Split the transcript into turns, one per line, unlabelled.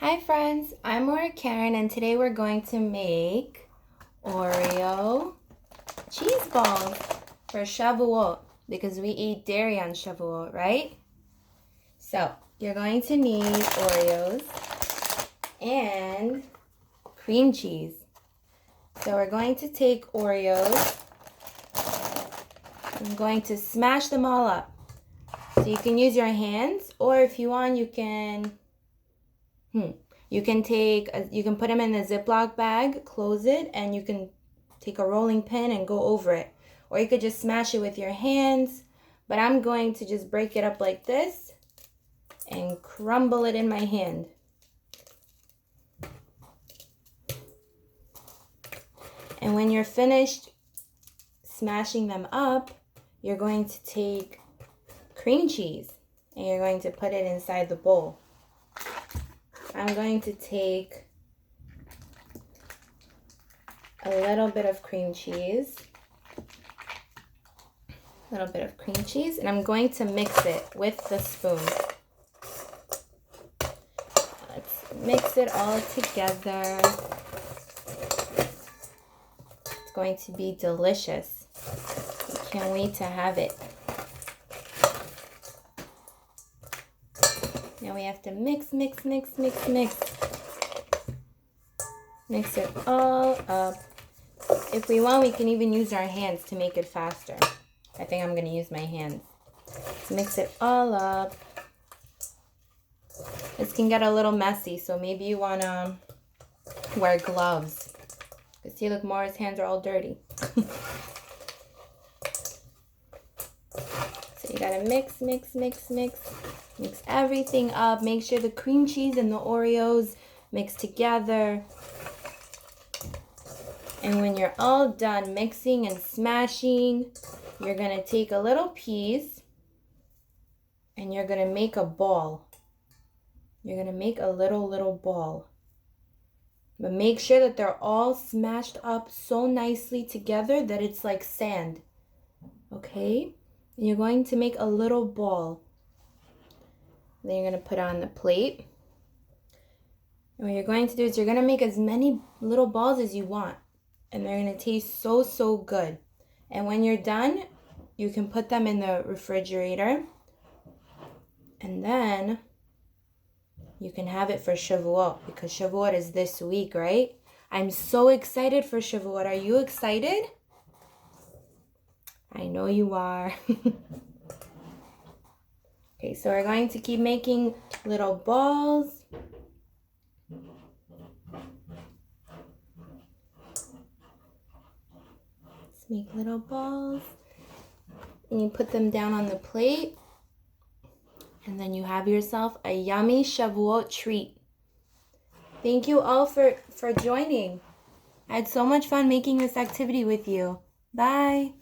Hi friends, I'm Keren and today we're going to make Oreo cheese balls for Shavuot because we eat dairy on Shavuot, right? So you're going to need Oreos and cream cheese. So we're going to take Oreos. I'm going to smash them all up. So you can use your hands, or if you want, you can you can put them in a Ziploc bag, close it, and you can take a rolling pin and go over it. Or you could just smash it with your hands. But I'm going to just break it up like this and crumble it in my hand. And when you're finished smashing them up, you're going to take cream cheese and you're going to put it inside the bowl. I'm going to take a little bit of cream cheese, and I'm going to mix it with the spoon. Let's mix it all together. It's going to be delicious. I can't wait to have it. Now we have to mix. Mix it all up. If we want, we can even use our hands to make it faster. I think I'm going to use my hands. Let's mix it all up. This can get a little messy, so maybe you want to wear gloves. Because see, look, Morah's hands are all dirty. So you got to mix. Mix everything up. Make sure the cream cheese and the Oreos mix together. And when you're all done mixing and smashing, you're going to take a little piece and you're going to make a ball. You're going to make a little ball. But make sure that they're all smashed up so nicely together that it's like sand. Okay? And you're going to make a little ball. Then you're going to put on the plate. And what you're going to do is you're going to make as many little balls as you want. And they're going to taste so good. And when you're done, you can put them in the refrigerator. And then you can have it for Shavuot, because Shavuot is this week, right? I'm so excited for Shavuot. Are you excited? I know you are. Okay, so we're going to keep making little balls. Let's make little balls. And you put them down on the plate. And then you have yourself a yummy Shavuot treat. Thank you all for joining. I had so much fun making this activity with you. Bye.